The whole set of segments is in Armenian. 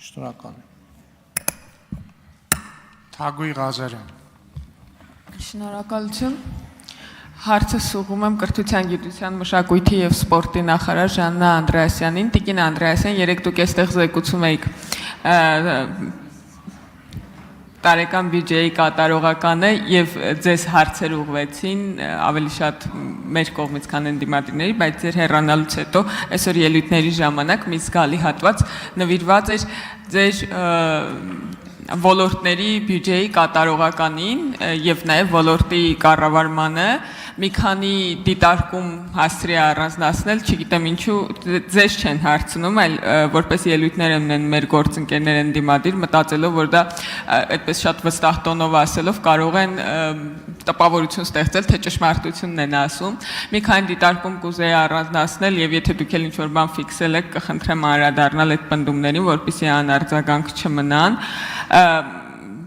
Շնորհակալ եմ։ Թագուհի Ղազարյան։ Շնորհակալություն։ Հարցս ուղղում եմ կրթության, գիտության, մշակույթի եւ սպորտի նախարար Ժաննա Անդրեասյանին։ Տիկին Անդրեասյան, երեք դուք այստեղ զեկուցում եք տարեկան բյուջեի կատարողականը եւ ձեզ հարցեր ուղղվեցին ավելի շատ մեր կողմից, քան ընդդիմադիրների, բայց ձեր հեռանալուց հետո այսօր ելույթների ժամանակ մի զգալի հատված նվիրված էր ձեր ոլորտների բյուջեի կատարողականին եւ նաեւ ոլորտի կառավարմանը մի քանի դիտարկում հասցրի առանձնացնել, չգիտեմ ինչու ձեզ չեն հարցնում, այլ որպես ելույթներ ունեն մեր գործընկերներ ընդդիմադիր, մտածելով, որ դա այդպես շատ վստահ տոնով ասելով կարող են տպավորություն ստեղծել, թե ճշմարտությունն են ասում։ Մի քանի դիտարկում կուզեի առանձնացնել եւ եթե դուք էլ ինչ-որ բան ֆիքսել եք, կխնդրեմ անդրադառնալ այդ պնդումներին, որպեսզի անարձագանք չմնան։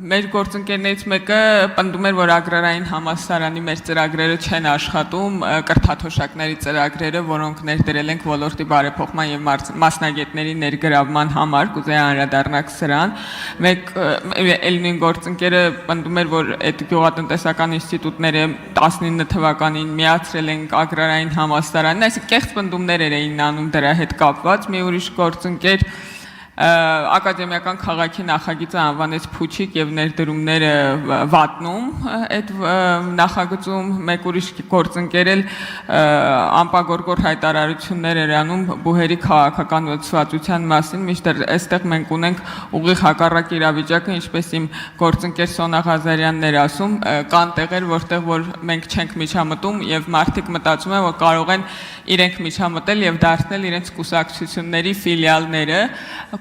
Մեր գործընկերներից մեկը պնդում էր, որ agrarային համալսարանի մեր ծրագրերը չեն աշխատում, կրթաթոշակների ծրագրերը, որոնք ներդրել ենք ոլորտի բարեփոխման եւ մասնագետների ներգրավման համար, կուզեի անդրադառնալ սրան։ Մեկ նույն գործընկերը պնդում էր, որ այդ գյուղատնտեսական ինստիտուտները 19 թվականին միացրել են agrarային համալսարանին, այսինքն կեղծ պնդումներ էին անում դրա հետ կապված։ Մի ուրիշ գործընկեր ակադեմիական քաղաքի նախագիծը անվանեց փուչիկ եւ ներդրումները վատնում այդ նախագծում մեկ ուրիշ գործընկեր էլ անպագորգոր հայտարարություններ էր անում բուհերի քաղաքականացվածության մասին, միշտ այստեղ մենք ունենք ուղիղ հակառակ իրավիճակը, ինչպես իմ գործընկեր Սոնա Ղազարյանն էր ասում, կան տեղեր, որտեղ որ մենք չենք միջամտում եւ մարդիկ մտածում են, որ կարող են իրենք միջամտել եւ դարձնել իրենց կուսակցությունների ֆիլիալները։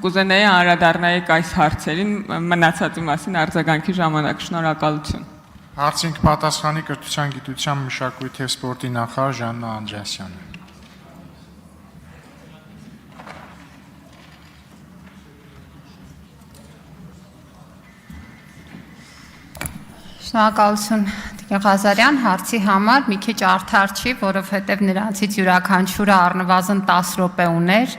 Կուզենայի անդրադառնալ այս հարցերին, մնացածի մասին արձագանքի ժամանակ։ Շնորհակալություն։ Հարցին կպատասխանի կրթության, գիտության, մշակույթի եւ սպորտի նախարար Ժաննա Անդրեասյանը։ Շնորհակալություն Տիկին Ղազարյան, հարցի համար մի քիչ արդար չի, որովհետև նրանցից յուրաքանչյուրը առնվազն 10 րոպե ուներ։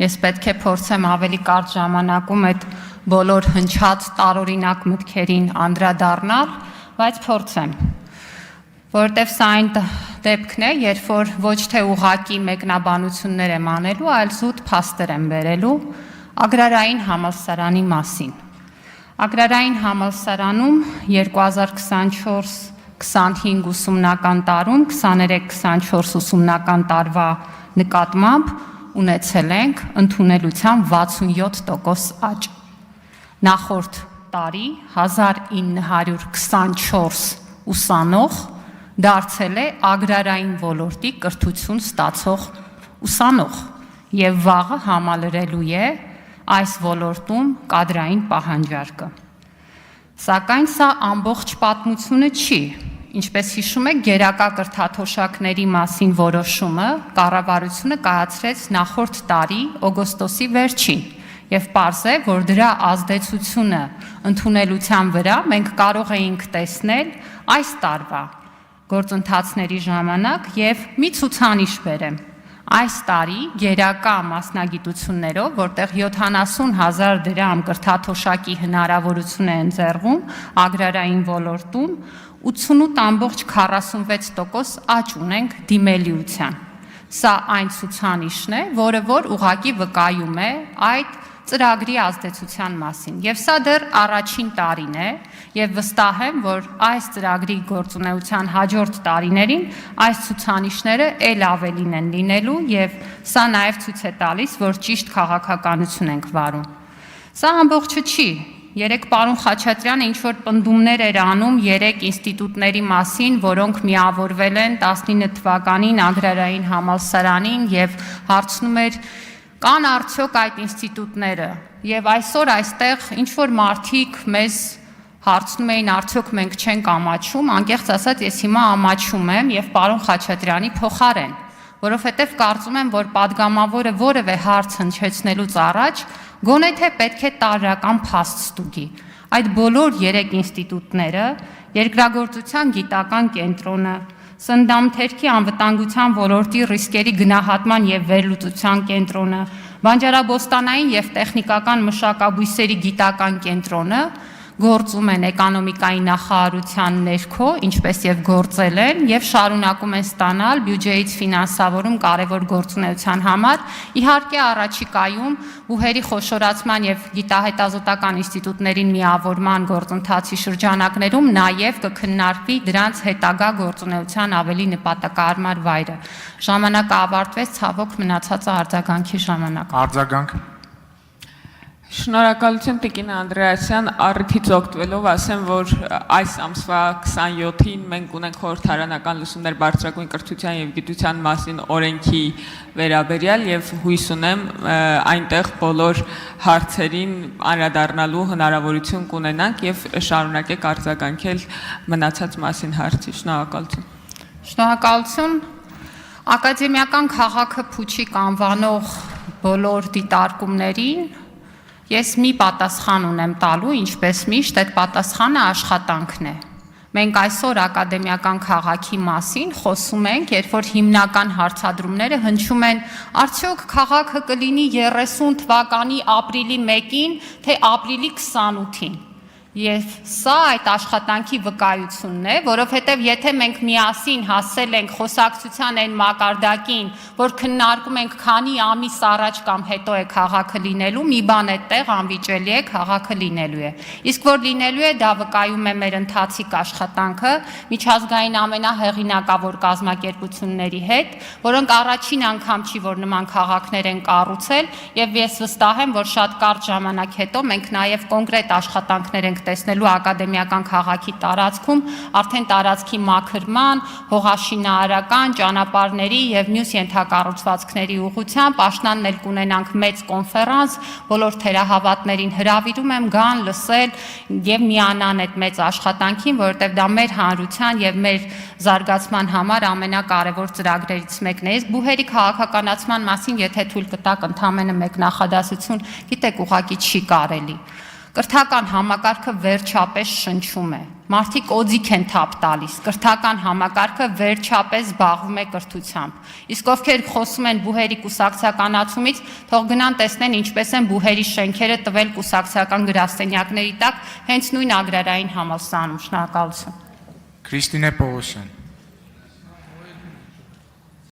Ես պետք է փորձեմ ավելի կարճ ժամանակում այդ բոլոր հնչած տարօրինակ մտքերին անդրադառնալ, բայց փորձեմ։ Որովհետև սա այն դեպքն է, երբ որ ոչ թե ուղղակի մեկնաբանություններ եմ անելու, այլ զուտ փաստեր եմ բերելու Ագրարային համալսարանի մասին։ Ագրարային համալսարանում 2024-25 ուսումնական տարում 23-24 ուսումնական տարվա նկատմամբ ունեցել ենք ընդունելության 67% աճ։ Նախորդ տարի 1924 ուսանող դարձել է ագրարային ոլորտի կրթություն ստացող ուսանող եւ վաղը համալրելու է այս ոլորտում կադրային պահանջարկը։ Սակայն սա ամբողջ պատմությունը չի։ Ինչպես հիշում եք, գերակա կրթաթոշակների մասին որոշումը կառավարությունը կայացրեց նախորդ տարի օգոստոսի վերջին եւ պարզ է, որ դրա ազդեցությունը ընդունելության վրա մենք կարող էինք տեսնել այս տարվա գործընթացների ժամանակ եւ մի ցուցանիշ բերեմ։ Այս տարի գերակա մասնագիտություններով, որտեղ 70,000 դրամ կրթաթոշակի հնարավորություն է ընձեռվում ագրարային ոլորտում, 88.46% աճ ունենք դիմելիության։ Սա այն ցուցանիշն է, որը որ ուղղակի վկայում է այդ ծրագրի ազդեցության մասին։ Եվ սա դեռ առաջին տարին է, եւ վստահ եմ, որ այս ծրագրի գործունեության հաջորդ տարիներին այս ցուցանիշները ել ավելին են լինելու եւ սա նաեւ ցույց է տալիս, որ ճիշտ քաղաքականություն ենք վարում։ Սա ամբողջը չի։ Երեք պարոն Խաչատրյանը ինչ-որ պնդումներ էր անում 3 ինստիտուտների մասին, որոնք միավորվել են 19 թվականին ագրարային համալսարանին եւ հարցնում էր կան արդյոք այդ ինստիտուտները եւ այսօր այստեղ ինչ-որ մարդիկ մեզ հարցնում էին արդյոք մենք չենք ամաչում, անկեղծ ասած ես հիմա ամաչում եմ եւ պարոն Խաչատրյանի փոխարեն, որովհետեւ կարծում եմ, որ падգամավորը որևէ հարց հնչեցնելուց առաջ գոնե թե պետք է տարրական փաստ ստուգի։ Այդ բոլոր 3 ինստիտուտները, երկրագործության գիտական կենտրոնը, Սննդամթերքի անվտանգության ոլորտի ռիսկերի գնահատման եւ վերլուծության կենտրոնը, Բանջարաբոստանային եւ տեխնիկական մշակաբույսերի գիտական կենտրոնը գործում են էկոնոմիկայի նախարարության ներքո, ինչպես եւ գործել են եւ շարունակում են ստանալ բյուջեից ֆինանսավորում կարևոր գործունեության համար։ Իհարկե առաջիկայում բուհերի խոշորացման եւ գիտահետազոտական ինստիտուտներին միավորման գործընթացի շրջանակներում նաեւ կքննարկվի դրանց հետագա գործունեության ավելի նպատակահարմար վայրը։ Ժամանակը ավարտվեց, ցավոք մնացածը արձագանքի ժամանակ։ Արձագանք։ Շնորհակալություն Տիկին Անդրեասյան, առիթից օգտվելով ասեմ, որ այս ամսվա 27-ին մենք ունենք խորհրդարանական լսումներ բարձրագույն կրթության եւ գիտության մասին օրենքի վերաբերյալ եւ հույս ունեմ այնտեղ բոլոր հարցերին անդրադառնալու հնարավորություն կունենանք եւ շարունակեք արձագանքել մնացած մասին հարցի։ Շնորհակալություն։ Շնորհակալություն։ Ակադեմիական քաղաքը փուչիկ անվանող բոլոր դիտարկումներին ես մի պատասխան ունեմ տալու, ինչպես միշտ այդ պատասխանը աշխատանքն է։ Մենք այսօր ակադեմիական քաղաքի մասին խոսում ենք, երբ որ հիմնական հարցադրումները հնչում են, արդյոք քաղաքը կլինի 30 թվականի ապրիլի 1-ին, թե ապրիլի 28-ին։ Եվ սա այդ աշխատանքի վկայությունն է, որովհետև եթե մենք միասին հասել ենք խոսակցության այն մակարդակին, որ քննարկում ենք քանի ամիս առաջ կամ հետո է քաղաքը լինելու, մի բան այդտեղ անվիճելի է, քաղաքը լինելու է։ Իսկ որ լինելու է, դա վկայում է մեր ընթացիկ աշխատանքը միջազգային ամենահեղինակավոր կազմակերպությունների հետ, որոնք առաջին անգամ չի, որ նման քաղաքներ են կառուցել, եւ ես վստահ եմ, որ շատ կարճ ժամանակ հետո մենք նաեւ կոնկրետ աշխատանքներ ենք տեսնելու ակադեմիական քաղաքի տարածքում, արդեն տարածքի մաքրման, հողաշինարարական ճանապարհների եւ մյուս ենթակառուցվածքների ուղղությամբ աշնանն էլ կունենանք մեծ կոնֆերանս, բոլոր թերահավատներին հրավիրում եմ գան, լսել եւ միանան այդ մեծ աշխատանքին, որովհետեւ դա մեր հանրության եւ մեր զարգացման համար ամենակարևոր ծրագրերից մեկն է։ Իսկ բուհերի քաղաքականացման մասին, եթե թույլ կտաք ընդամենը մեկ նախադասություն, գիտեք, ուղղակի չի կարելի։ Կրթական համակարգը վերջապես շնչում է։ Մարդիկ օձիք են թափ տալիս։ Կրթական համակարգը վերջապես զբաղվում է կրթությամբ։ Իսկ ովքեր խոսում են բուհերի կուսակցականացումից, թող գնան տեսնեն ինչպես են բուհերի շենքերը տվել կուսակցական գրասենյակների տակ, հենց նույն agrarային համալսարանում։ Շնորհակալություն։ Քրիստինե Պողոսյան։